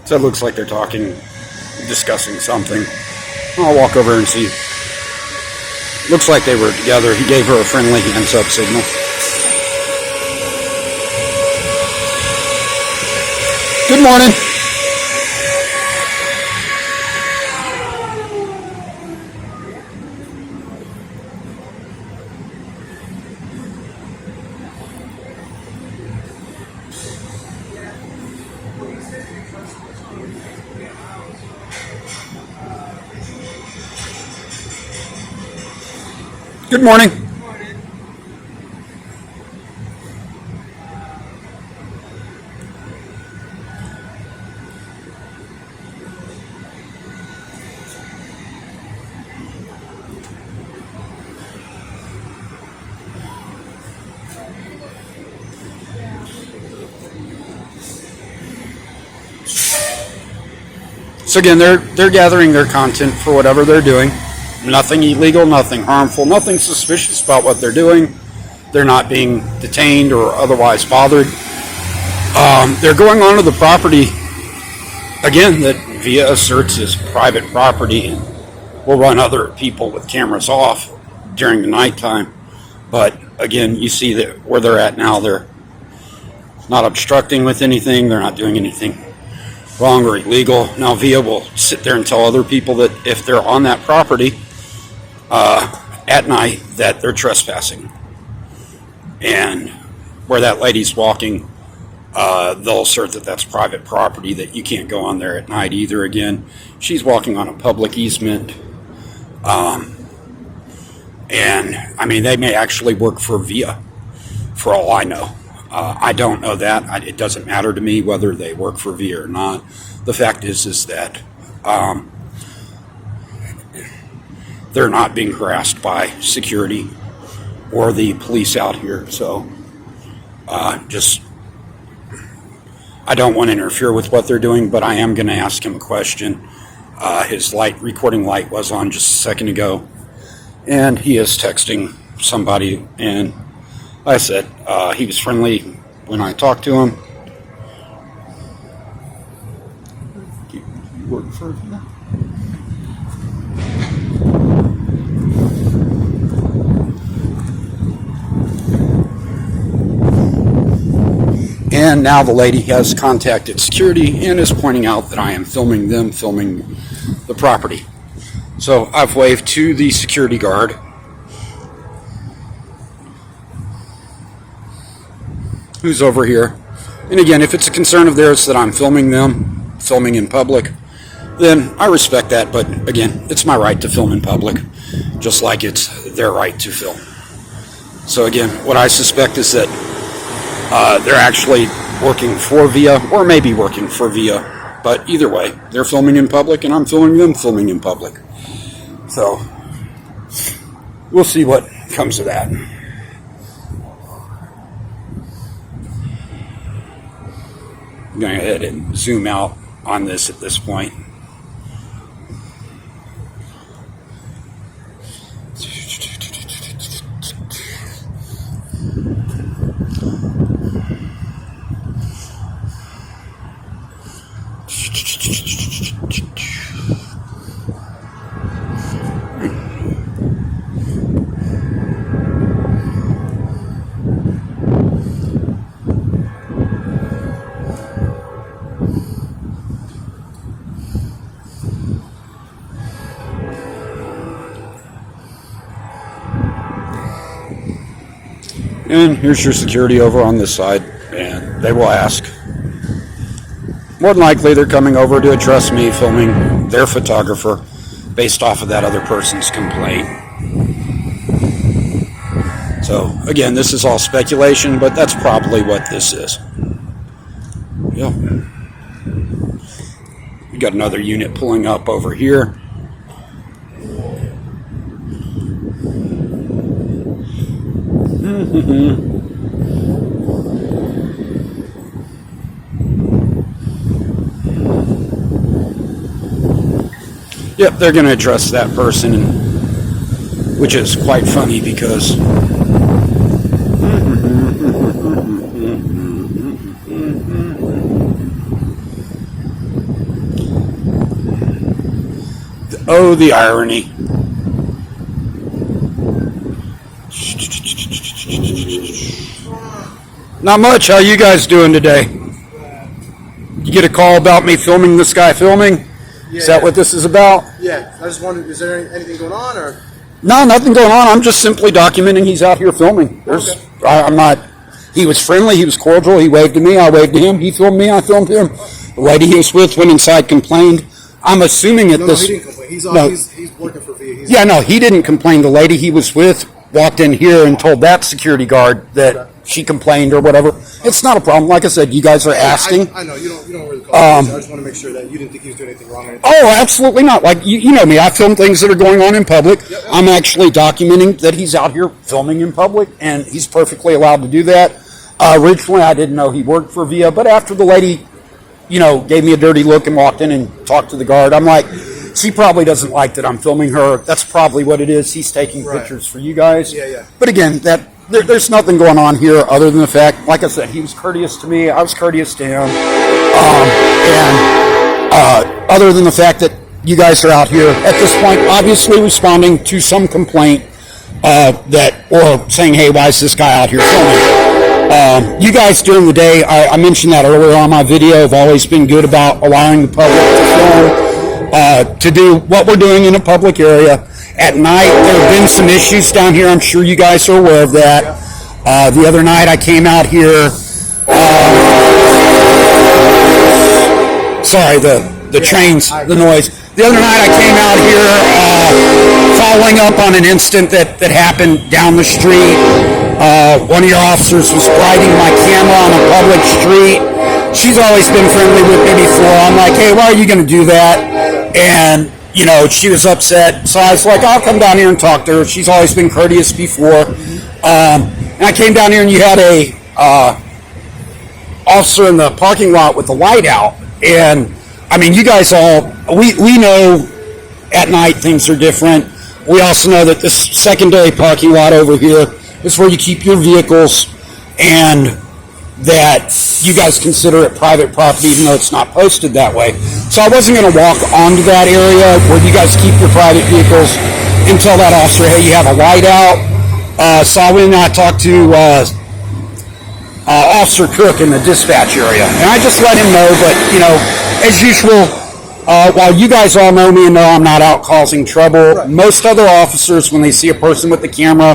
So it looks like they're talking, discussing something. I'll walk over and see. Looks like they were together. He gave her a friendly hands up signal. Good morning. Good morning. So again, they're gathering their content for whatever they're doing. Nothing illegal, nothing harmful, nothing suspicious about what they're doing. They're not being detained or otherwise bothered. They're going onto the property, again, that VIA asserts is private property and will run other people with cameras off during the nighttime. But again, you see that where they're at now, they're not obstructing with anything. They're not doing anything wrong or illegal. Now VIA will sit there and tell other people that if they're on that property at night that they're trespassing. And where that lady's walking, they'll assert that that's private property, that you can't go on there at night either. Again, she's walking on a public easement. And I mean, they may actually work for VIA for all I know. I don't know that. It doesn't matter to me whether they work for VIA or not. The fact is that they're not being harassed by security or the police out here. So I don't want to interfere with what they're doing, but I am going to ask him a question. His recording light was on just a second ago, and he is texting somebody. And like I said, he was friendly when I talked to him. You work for him? And now the lady has contacted security and is pointing out that I am filming them, filming the property. So I've waved to the security guard. Who's over here. And again, if it's a concern of theirs that I'm filming them, filming in public, then I respect that. But again, it's my right to film in public, just like it's their right to film. So again, what I suspect is that they're actually working for VIA, or maybe working for VIA, but either way, they're filming in public and I'm filming them filming in public. So we'll see what comes of that. I'm going to go ahead and zoom out on this at this point. And here's your security over on this side, and they will ask. More than likely, they're coming over to address me filming their photographer based off of that other person's complaint. So, again, this is all speculation, but that's probably what this is. Yep. We got another unit pulling up over here. Yep, they're going to address that person, which is quite funny because Oh, the irony. Not much. How you guys doing today? You get a call about me filming this guy filming? Yeah, is that what this is about? Yeah. I just wondered, is there anything going on, or? No, nothing going on. I'm just simply documenting he's out here filming. I'm not. He was friendly. He was cordial. He waved to me. I waved to him. He filmed me. I filmed him. The lady he was with went inside, complained. I'm assuming at this. No, he didn't complain. He's working for VA. No, he didn't complain. The lady he was with walked in here and told that security guard that she complained or whatever. It's not a problem. Like I said, you guys are asking. I know you don't really call I just want to make sure that you didn't think he was doing anything wrong. Or anything. Oh, absolutely not. Like you know me, I film things that are going on in public. Yep. I'm actually documenting that he's out here filming in public, and he's perfectly allowed to do that. Originally, I didn't know he worked for VIA, but after the lady, gave me a dirty look and walked in and talked to the guard, I'm like, she probably doesn't like that I'm filming her. That's probably what it is. He's taking pictures for you guys. Yeah. But again, there's nothing going on here other than the fact, like I said, he was courteous to me. I was courteous to him. Other than the fact that you guys are out here at this point, obviously responding to some complaint or saying, hey, why is this guy out here filming? You guys during the day, I mentioned that earlier on my video, have always been good about allowing the public to film. To do what we're doing in a public area. At night, there have been some issues down here. I'm sure you guys are aware of that. The other night, I came out here. Sorry, the trains, the noise. The other night, I came out here following up on an incident that happened down the street. One of your officers was riding my camera on a public street. She's always been friendly with me before. I'm like, hey, why are you going to do that? And, she was upset. So I was like, I'll come down here and talk to her. She's always been courteous before. And I came down here and you had a officer in the parking lot with the light out. And, you guys we know at night things are different. We also know that this secondary parking lot over here is where you keep your vehicles, and that you guys consider it private property even though it's not posted that way. So I wasn't going to walk onto that area where you guys keep your private vehicles and tell that officer, hey, you have a light out. So I went and I talked to Officer Cook in the dispatch area, and I just let him know. But as usual, while you guys all know me and know I'm not out causing trouble, most other officers, when they see a person with the camera,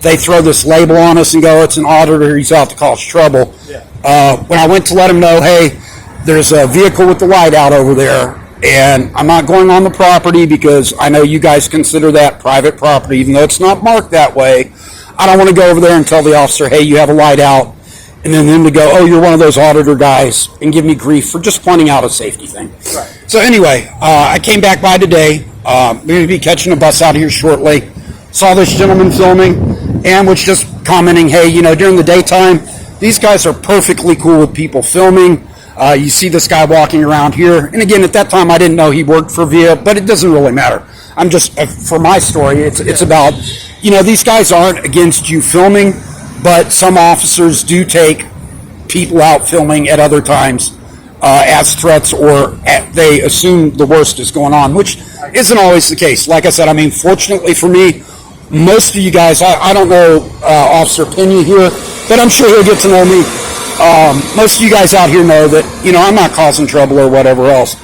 they throw this label on us and go, it's an auditor, he's out to cause trouble. When I went to let him know, hey, there's a vehicle with the light out over there, and I'm not going on the property because I know you guys consider that private property, even though it's not marked that way. I don't want to go over there and tell the officer, hey, you have a light out, and then them to go, oh, you're one of those auditor guys, and give me grief for just pointing out a safety thing. So anyway, I came back by today. I'm going to be catching a bus out here shortly. Saw this gentleman filming and was just commenting, hey, during the daytime, these guys are perfectly cool with people filming. You see this guy walking around here. And again, at that time, I didn't know he worked for VIA, but it doesn't really matter. I'm just, for my story, it's about, these guys aren't against you filming, but some officers do take people out filming at other times as threats, or they assume the worst is going on, which isn't always the case. Like I said, fortunately for me, most of you guys, I don't know Officer Pena here, but I'm sure he'll get to know me. Most of you guys out here know that, I'm not causing trouble or whatever else.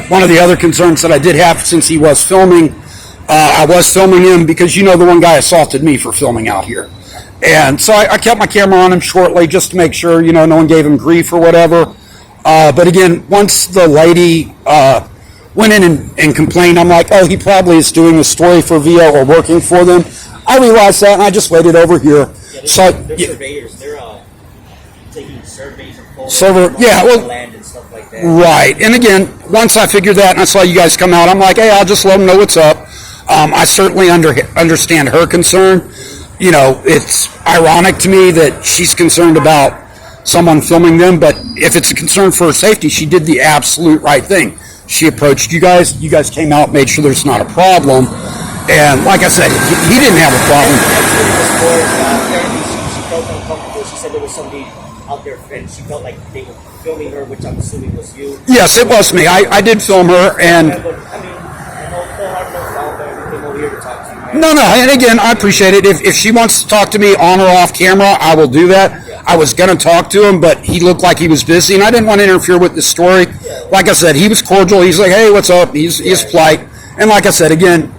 One of the other concerns that I did have since he was filming, I was filming him because, the one guy assaulted me for filming out here. And so I kept my camera on him shortly just to make sure, no one gave him grief or whatever. But again, once the lady went in and complained, I'm like, oh, he probably is doing a story for VIA or working for them. I realized that, and I just waited over here. They're surveyors. They're taking surveys of land and stuff like that. Right. And again, once I figured that and I saw you guys come out, I'm like, hey, I'll just let them know what's up. I certainly understand her concern. It's ironic to me that she's concerned about someone filming them, but if it's a concern for her safety, she did the absolute right thing. She approached you guys came out, made sure there's not a problem, and like I said, he didn't have a problem. She felt uncomfortable. She said there was somebody out there, and she felt like they were filming her, which I'm assuming was you. Yes, it was me. I did film her, and But, here to talk to you. Right? No, and again, I appreciate it. If she wants to talk to me on or off camera, I will do that. Yeah. I was going to talk to him, but he looked like he was busy, and I didn't want to interfere with the story. Yeah. Like I said, he was cordial. He's like, hey, what's up? He's polite. And like I said, again,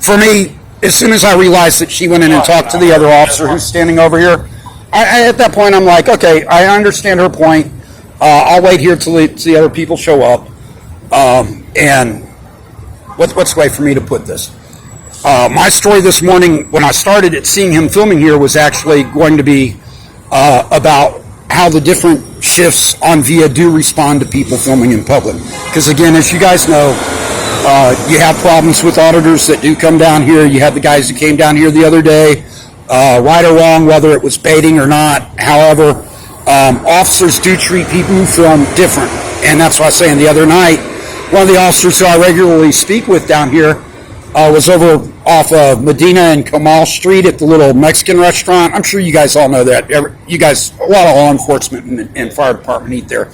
for me, as soon as I realized that she went in and talked to the other officer who's standing over here, at that point, I'm like, okay, I understand her point. I'll wait here till the other people show up. And what's the way for me to put this? My story this morning, when I started it, seeing him filming here, was actually going to be about how the different shifts on VIA do respond to people filming in public. Because again, as you guys know, you have problems with auditors that do come down here. You had the guys that came down here the other day, right or wrong, whether it was baiting or not. However, officers do treat people who film different. And that's why I was saying the other night, one of the officers who I regularly speak with down here was over off of Medina and Comal Street at the little Mexican restaurant. I'm sure you guys all know that. You guys, a lot of law enforcement and fire department eat there.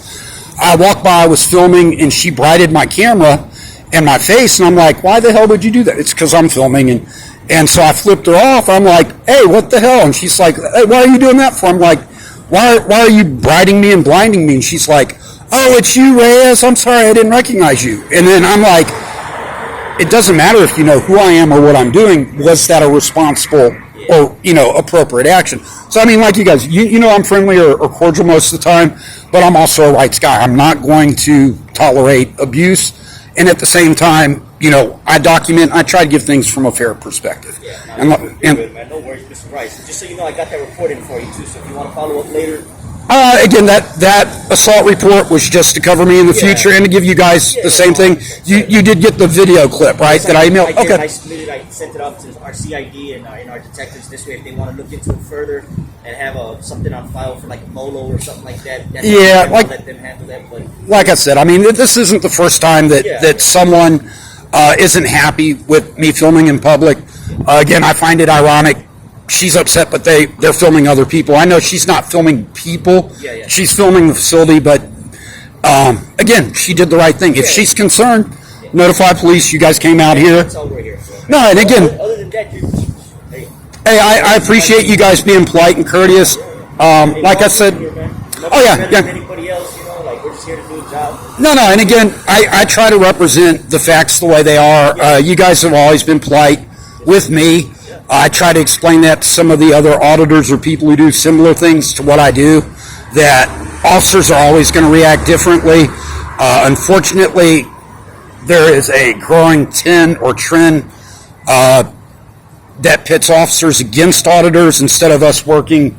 I walked by, I was filming, and she brighted my camera and my face, and I'm like, why the hell would you do that? It's because I'm filming, and so I flipped her off. I'm like, hey, what the hell? And she's like, hey, why are you doing that for? I'm like, why are you brightening me and blinding me? And she's like, oh, it's you, Reyes. I'm sorry, I didn't recognize you. And then I'm like, it doesn't matter if you know who I am or what I'm doing. Was that a responsible or, appropriate action? So, I mean, like you guys, you know I'm friendly or cordial most of the time, but I'm also a rights guy. I'm not going to tolerate abuse. And at the same time, I try to give things from a fair perspective. Yeah, no, good, man. No worries, Mr. Rice. Just so you know, I got that report in for you, too, so if you want to follow up later. Again, that assault report was just to cover me in the future and to give you guys the same thing. You did get the video clip, right? That I emailed? I did. Okay. I sent it off to our CID and our detectives. This way, if they want to look into it further and have something on file for like a bolo or something like that, let them handle that. But like I said, I mean, this isn't the first time that someone isn't happy with me filming in public. Again, I find it ironic. She's upset, but they're filming other people. I know she's not filming people. Yeah. She's filming the facility, but again, she did the right thing. If she's concerned, notify police. You guys came out here. That's all we're here for. No, and again, other than that, hey, I appreciate you guys being polite and courteous. Like I said, anybody else, we're just here to do a job. No, and again, I try to represent the facts the way they are. You guys have always been polite with me. I try to explain that to some of the other auditors or people who do similar things to what I do, that officers are always going to react differently. Unfortunately, there is a growing trend that pits officers against auditors instead of us working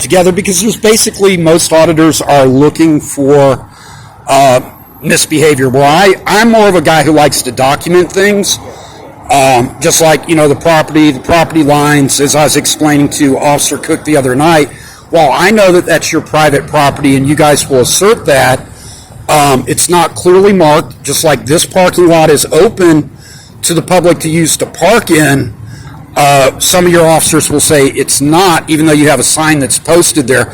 together, because there's basically, most auditors are looking for misbehavior. Well, I'm more of a guy who likes to document things. Just like, the property lines, as I was explaining to Officer Cook the other night, while I know that that's your private property and you guys will assert that, it's not clearly marked, just like this parking lot is open to the public to use to park in. Some of your officers will say it's not, even though you have a sign that's posted there.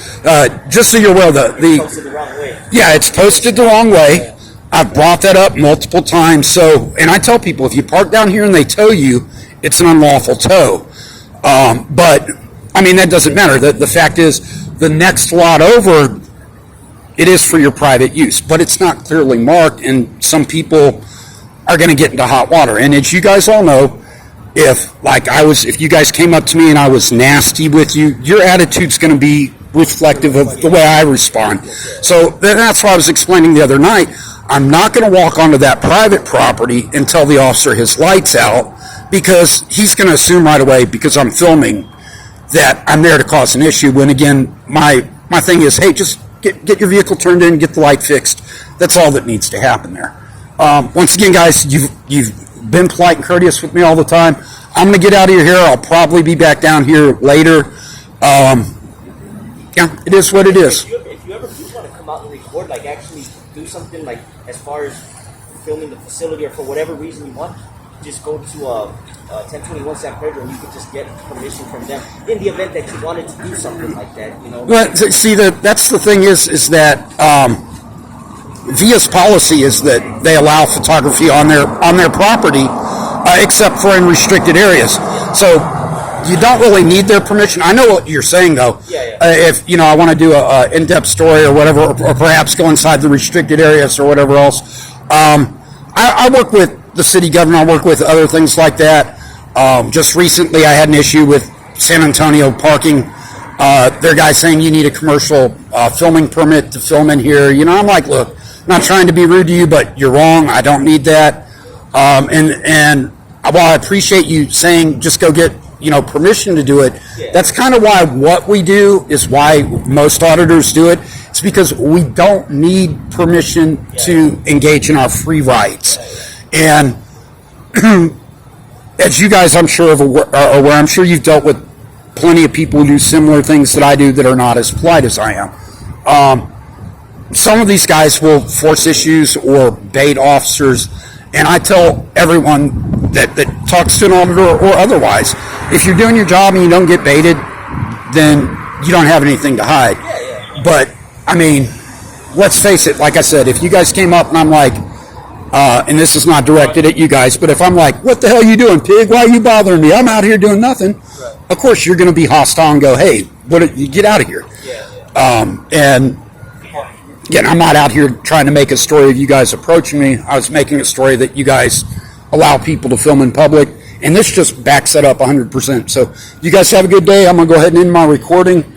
Just so you're aware, Posted the wrong way. Yeah, it's posted the wrong way. I've brought that up multiple times. So, and I tell people, if you park down here and they tow you, it's an unlawful tow. But, I mean, that doesn't matter. The fact is, the next lot over, it is for your private use, but it's not clearly marked, and some people are going to get into hot water. And as you guys all know, if you guys came up to me and I was nasty with you, your attitude's going to be reflective of the way I respond. So that's why I was explaining the other night. I'm not going to walk onto that private property and tell the officer his lights out, because he's going to assume right away, because I'm filming, that I'm there to cause an issue, when again, my thing is, hey, just get your vehicle turned in, get the light fixed. That's all that needs to happen there. Once again, guys, you've been polite and courteous with me all the time. I'm going to get out of here. I'll probably be back down here later. It is what it is. If you ever do want to come out and record, actually do something as far as filming the facility, or for whatever reason you want, just go to 1021 San Pedro and you can just get permission from them in the event that you wanted to do something like that. Well, see, that's the thing is that VIA's policy is that they allow photography on their property, except for in restricted areas. So you don't really need their permission. I know what you're saying, though. If I want to do a in-depth story or whatever, or perhaps go inside the restricted areas or whatever else, I work with the city government. I work with other things like that. Just recently, I had an issue with San Antonio parking. Their guy saying you need a commercial filming permit to film in here. I'm like, look, I'm not trying to be rude to you, but you're wrong. I don't need that. And while I appreciate you saying just go get permission to do it, that's kind of why what we do is why most auditors do it. It's because we don't need permission to engage in our free rights. And as you guys, I'm sure, are aware, I'm sure you've dealt with plenty of people who do similar things that I do that are not as polite as I am. Some of these guys will force issues or bait officers, and I tell everyone that talks to an auditor or otherwise, if you're doing your job and you don't get baited, then you don't have anything to hide. But, I mean, let's face it, like I said, if you guys came up and I'm like, and this is not directed at you guys, but if I'm like, what the hell are you doing, pig? Why are you bothering me? I'm out here doing nothing. Of course, you're going to be hostile and go, hey, get out of here. And again, I'm not out here trying to make a story of you guys approaching me. I was making a story that you guys allow people to film in public, and this just backs that up 100%. So you guys have a good day. I'm going to go ahead and end my recording.